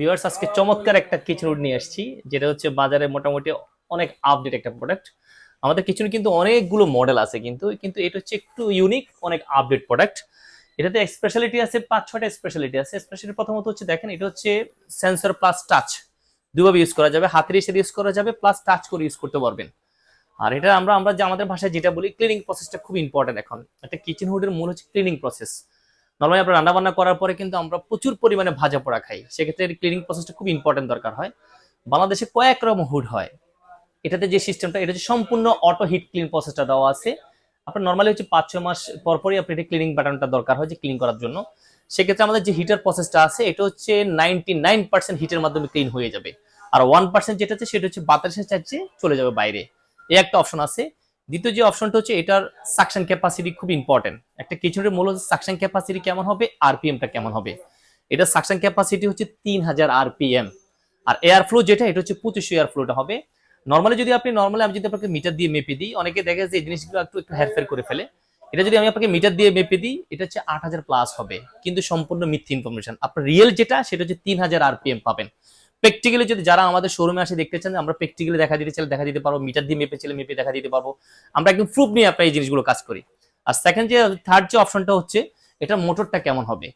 Viewers আজকে চমৎকার একটা কিচেন উড নিয়ে আসছি, যেটা হচ্ছে বাজারে মোটামুটি অনেক আপডেট একটা প্রোডাক্ট। আমাদের কিচেনে কিন্তু অনেকগুলো মডেল আছে, কিন্তু কিন্তু এটা হচ্ছে একটু ইউনিক, অনেক আপডেট প্রোডাক্ট। এটাতে স্পেশালিটি আছে, 5-6টা স্পেশালিটি আছে। স্পেশালিটি প্রথমত হচ্ছে দেখেন, এটা হচ্ছে সেন্সর প্লাস টাচ, দুভাবে ইউজ করা যাবে, হাতের হিসেবে ইউজ করা যাবে, প্লাস টাচ করে ইউজ করতে পারবেন। আর এটা আমরা আমরা যে আমাদের ভাষায় যেটা বলি, ক্লিনিং প্রসেসটা খুব ইম্পর্টেন্ট। এখন একটা কিচেন হুডের মূল হচ্ছে ক্লিনিং প্রসেস। নর্মালি আমরা রান্না বান্না করার পরে কিন্তু আমরা প্রচুর পরিমাণে ভাজা পোড়া খাই, সেক্ষেত্রে ক্লিনিং প্রসেসটা খুব ইম্পর্টেন্ট দরকার হয়। বাংলাদেশে কয়েক রকম হুড হয়, এটাতে যে সিস্টেমটা, এটা হচ্ছে সম্পূর্ণ অটো হিট ক্লিন প্রসেসটা দেওয়া আছে। আপনার নর্মালি হচ্ছে 5-6 মাস পরপরই আপনি এটা ক্লিনিং বাটনটা দরকার হয় যে ক্লিন করার জন্য। সেক্ষেত্রে আমাদের যে হিটার প্রসেসটা আছে, এটা হচ্ছে 99% হিটের মাধ্যমে ক্লিন হয়ে যাবে। আর 1% যেটা আছে সেটা হচ্ছে বাতাসের চার্জে চলে যাবে বাইরে, এই একটা অপশন আছে। দ্বিতীয় যে অপশনটা হচ্ছে, এটার সাকশন ক্যাপাসিটি খুব ইম্পর্টেন্ট। একটা কিচেনের মূল সাকশন ক্যাপাসিটি কেমন হবে, আরপিএমটা কেমন হবে। এটা সাকশন ক্যাপাসিটি হচ্ছে 3000 আরপিএম। আর এয়ার ফ্লো যেটা, এটা হচ্ছে 2500 এয়ার ফ্লোটা হবে। নর্মালি যদি আপনি আমি যদি আপনাকে মিটার দিয়ে মেপে দিই, অনেকে দেখে যে এই জিনিসগুলো একটু একটু হেরফের করে ফেলে। এটা যদি আমি আপনাকে মিটার দিয়ে মেপে দিই, এটা হচ্ছে 8000 প্লাস হবে, কিন্তু সম্পূর্ণ মিথ্যা ইনফরমেশন। আপনার রিয়েল যেটা, সেটা হচ্ছে 3000 আরপিএম পাবেন। প্র্যাকটিক্যালি যদি যারা আমাদের শোরুমে আসে দেখতে চান, আমরা প্র্যাকটিক্যালি দেখা দিতে চাইলে দেখা দিতে পারবো, মিটার দিয়ে মেপে চাইলে মেপে দেখা দিতে পারবো। আমরা একদম প্রুফ নিয়ে আপনার এই জিনিসগুলো কাজ করি। আর থার্ড যে অপশনটা হচ্ছে, এটা মোটরটা কেমন হবে।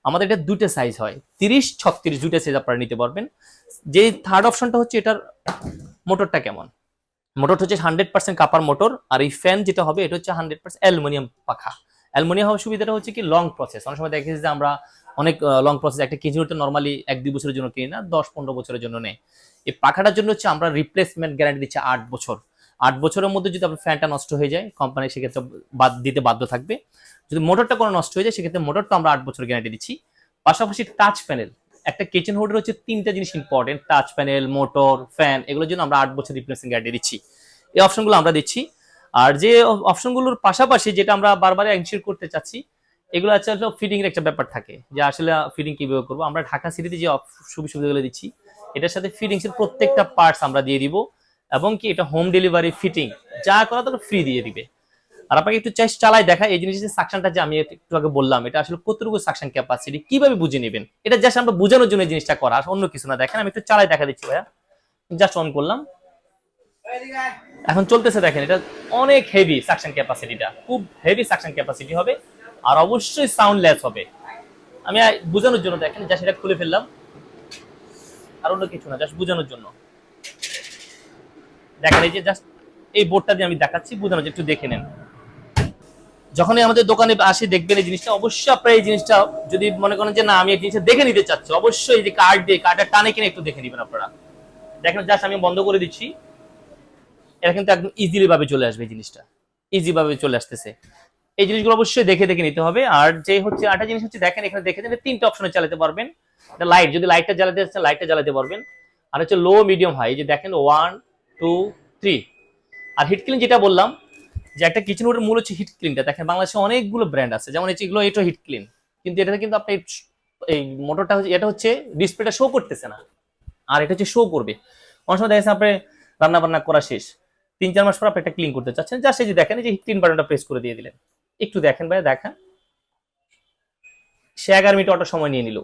আমাদের এটা দুইটা সাইজ হয়, 30-36 দুইটা সাইজ আপনারা নিতে পারবেন। যে থার্ড অপশনটা হচ্ছে, এটার মোটরটা কেমন। মোটর হচ্ছে 100% কাপার মোটর। আর এই ফ্যান যেটা হবে, এটা হচ্ছে 100% অ্যালুমিনিয়াম পাখা। অ্যালুমিনিয়াম হওয়ার সুবিধাটা হচ্ছে কি, লং প্রসেস। অনেক সময় দেখেছি যে আমরা অনেক লং প্রসেস একটা কিচেন নর্মালি 1-2 বছরের জন্য কিনি না, 10-15 বছরের জন্য নেই। এই পাখাটার জন্য হচ্ছে আমরা রিপ্লেসমেন্ট গ্যারান্টি দিচ্ছি 8 বছর। 8 বছরের মধ্যে যদি আপনার ফ্যানটা নষ্ট হয়ে যায়, কোম্পানি সেক্ষেত্রে দিতে বাধ্য থাকবে। যদি মোটরটা কোনো নষ্ট হয়ে যায়, সেক্ষেত্রে মোটরটা আমরা 8 বছর গ্যারান্টি দিচ্ছি। পাশাপাশি টাচ প্যানেল, একটা কিচেন হুডের হচ্ছে 3টা জিনিস important, touch panel, motor, fan, এগুলোর জন্য আমরা 8 বছর রিপ্লেসমেন্ট গ্যারান্টি দিচ্ছি। এই অপশনগুলো আমরা দিচ্ছি। আর যে অপশনগুলোর পাশাপাশি যেটা আমরা বারবার এনশিওর করতে চাচ্ছি, এগুলো আছে ফিটিং এর একটা ব্যাপার থাকে, যে আসলে ফিটিং কিভাবে করবো। আমরা ঢাকা সিটিতে যে সুবিধাগুলো দিচ্ছি, এটার সাথে ফিটিংস এর প্রত্যেকটা পার্টস আমরা দিয়ে দিব, এবং কি এটা হোম ডেলিভারি, ফিটিং যা করা তারা ফ্রি দিয়ে দিবে। আর আপনাকে একটু চালাই দেখা, এই জিনিসের সাকশনটা যে আমি একটু আগে বললাম, এটা আসলে কতটুকু সাকশন ক্যাপাসিটি কিভাবে বুঝে নেবেন, এটা জাস্ট আমরা বোঝানোর জন্য এই জিনিসটা করা, অন্য কিছু না। দেখেন আমি একটু চালাই দেখা দিচ্ছি ভাইয়া, জাস্ট অন করলাম, এখন চলতেছে। দেখেন এটা অনেক হেভি সাকশন ক্যাপাসিটিটা, খুব হেভি সাকশন ক্যাপাসিটি হবে। আর অবশ্যই সাউন্ডলেস হবে। আমি বোঝানোর জন্য দেখেন, জাস্ট এটা খুলে ফেললাম, আর অন্য কিছু না, জাস্ট বোঝানোর জন্য। দেখেন এই যে জাস্ট এই বোর্ডটা দিয়ে আমি দেখাচ্ছি, বোঝানোর জন্য একটু দেখে নেন। যখনই আমাদের দোকানে আসে দেখবেন এই জিনিসটা, অবশ্যই আপনারা এই জিনিসটা যদি মনে করেন যে না আমি এই জিনিসটা দেখে নিতে চাচ্ছি, অবশ্যই এই যে কার্ড দিয়ে কার্ডটা টানে কিনে একটু দেখে নেবেন আপনারা। দেখেন জাস্ট আমি বন্ধ করে দিচ্ছি, এটা কিন্তু একদম ইজিলি ভাবে চলে আসবে, এই জিনিসটা ইজি ভাবে চলে আসতেছে। এই জিনিসগুলো অবশ্যই দেখে দেখে নিতে হবে। আর যে হচ্ছে আরেকটা জিনিস হচ্ছে, দেখেন এখানে দেখে দিলে 3টা অপশনে চালাতে পারবেন। লাইট, যদি লাইটটা জ্বালাতে চাচ্ছেন লাইটটা জ্বালাতে পারবেন। আর হচ্ছে লো, মিডিয়াম, হাই, যে দেখেন 1, 2, 3। আর হিট ক্লিন যেটা বললাম, যে একটা কিচেন হুডের মূল হচ্ছে হিট ক্লিনটা। দেখেন বাংলাদেশে অনেকগুলো ব্র্যান্ড আছে, যেমন এগুলো, এটা হিট ক্লিন, কিন্তু এটাতে কিন্তু আপনি এই মোটরটা হচ্ছে, এটা হচ্ছে ডিসপ্লেটা শো করতেছে না, আর এটা হচ্ছে শো করবে। অনেক সময় দেখেন আপনি রান্না বান্না করা শেষ, 3-4 মাস পর আপনি একটা ক্লিন করতে চাচ্ছেন, জাস্ট এই যে দেখেন এই যে ক্লিন বাটনটা প্রেস করে দিয়ে দিলেন। একটু দেখেন ভাই, দেখেন সে 11 মিনিট অটো সময় নিয়ে নিল।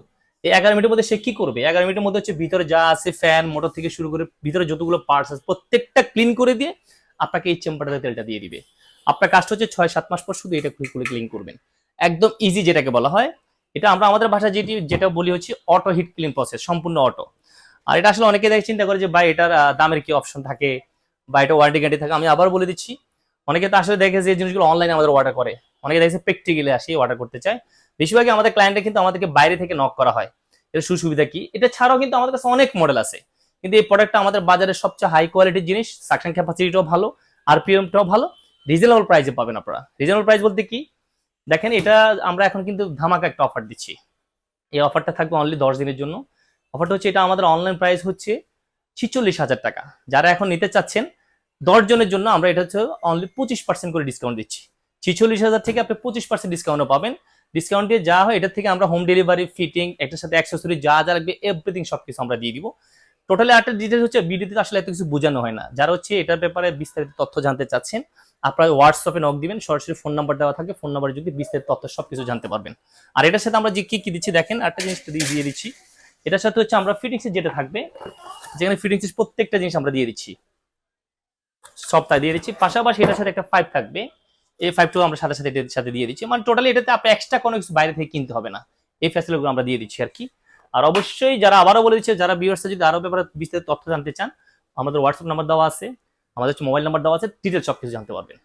এই 11 মিনিটের মধ্যে সে কি করবে? 11 মিনিটের মধ্যে হচ্ছে ভিতরে যা আছে, ফ্যান, মোটর থেকে শুরু করে ভিতরে যতগুলো পার্টস আছে প্রত্যেকটা ক্লিন করে দিয়ে আপনাকে এই চেম্বারটাতে তেলটা দিয়ে দিবে। আপনার কাজটা হচ্ছে 6-7 মাস পর শুধু এটা খুলে ক্লিন করবেন, একদম ইজি যেটাকে বলা হয়। এটা আমরা আমাদের ভাষায় যেটা বলি হচ্ছে অটো হিট ক্লিন প্রসেস, সম্পূর্ণ অটো। আর এটা আসলে অনেকে চিন্তা করে যে ভাই এটার দামের কি অপশন থাকে, বা এটা ওয়ারেন্টি গ্যারান্টি থাকে। আমি আবার বলে দিচ্ছি, অনেকে তো আসলে দেখে যে জিনিসগুলো অনলাইনে আমাদের অর্ডার করে, অনেকে দেখেছে প্র্যাকটিক্যালি আসি অর্ডার করতে চায়। বেশিরভাগই আমাদের ক্লায়েন্টে কিন্তু আমাদেরকে বাইরে থেকে নক করা হয়। এর সুবিধা কি, এটা ছাড়াও কিন্তু আমাদের কাছে অনেক মডেল আছে, কিন্তু এই প্রোডাক্টটা আমাদের বাজারের সবচেয়ে হাই কোয়ালিটির জিনিস, সাকশন ক্যাপাসিটিটাও ভালো, আরপিএমটাও ভালো, রিজনেবল প্রাইসে পাবেন আপনারা। রিজনেবল প্রাইস বলতে কি, দেখেন এটা আমরা এখন কিন্তু ধামাকা একটা অফার দিচ্ছি। এই অফারটা থাকবে অনলি 10 দিনের জন্য। অফারটা হচ্ছে, এটা আমাদের অনলাইন প্রাইস হচ্ছে 46,000 টাকা। যারা এখন নিতে চাচ্ছেন 10 জনের জন্য আমরা এটা হচ্ছে অনলি 25% করে ডিসকাউন্ট দিচ্ছি। 46,000 থেকে আপনি 25% ডিসকাউন্টও পাবেন। ডিসকাউন্ট দিয়ে যা হয়, এটার থেকে আমরা হোম ডেলিভারি, ফিটিং, এটার সাথে অ্যাক্সেসরি যা যা লাগবে এভরিথিং সবকিছু আমরা দিয়ে দিব। টোটালি একটা ডিটেলস হচ্ছে, ভিডিওতে আসলে এত কিছু বোঝানো হয় না। যারা হচ্ছে এটার ব্যাপারে বিস্তারিত তথ্য জানতে চাচ্ছেন, আপনারা হোয়াটসঅ্যাপে নক দিবেন, সরাসরি ফোন নাম্বার দেওয়া থাকে, ফোন নাম্বারে যদি বিস্তারিত তথ্য সবকিছু জানতে পারবেন। আর এটার সাথে আমরা যে কি কি দিচ্ছি দেখেন, একটা জিনিস দিয়ে দিচ্ছি, এটার সাথে হচ্ছে আমরা ফিটিংস যেটা থাকবে, যেখানে ফিটিংস প্রত্যেকটা জিনিস আমরা দিয়ে দিচ্ছি, সবটা দিয়ে দিচ্ছি। পাশাপাশি এটার সাথে একটা পাইপ থাকবে, এই পাইপটাও আমরা সাথে সাথে এটার সাথে দিয়ে দিচ্ছি। মানে টোটালি এটাতে আপনি এক্সট্রা কোনো কিছু বাইরে থেকে কিনতে হবে না, এই ফ্যাসিলিটিগুলো আমরা দিয়ে দিচ্ছি আর কি। আর অবশ্যই যারা আবারও বলে দিচ্ছে, যারা ভিউয়ার্স যদি আরো ব্যাপারে বিস্তারিত তথ্য জানতে চান, আমাদের হোয়াটসঅ্যাপ নাম্বার দেওয়া আছে, আমাদের মোবাইল নাম্বার দেওয়া আছে, ডিটেলস সব কিছু জানতে পারবেন।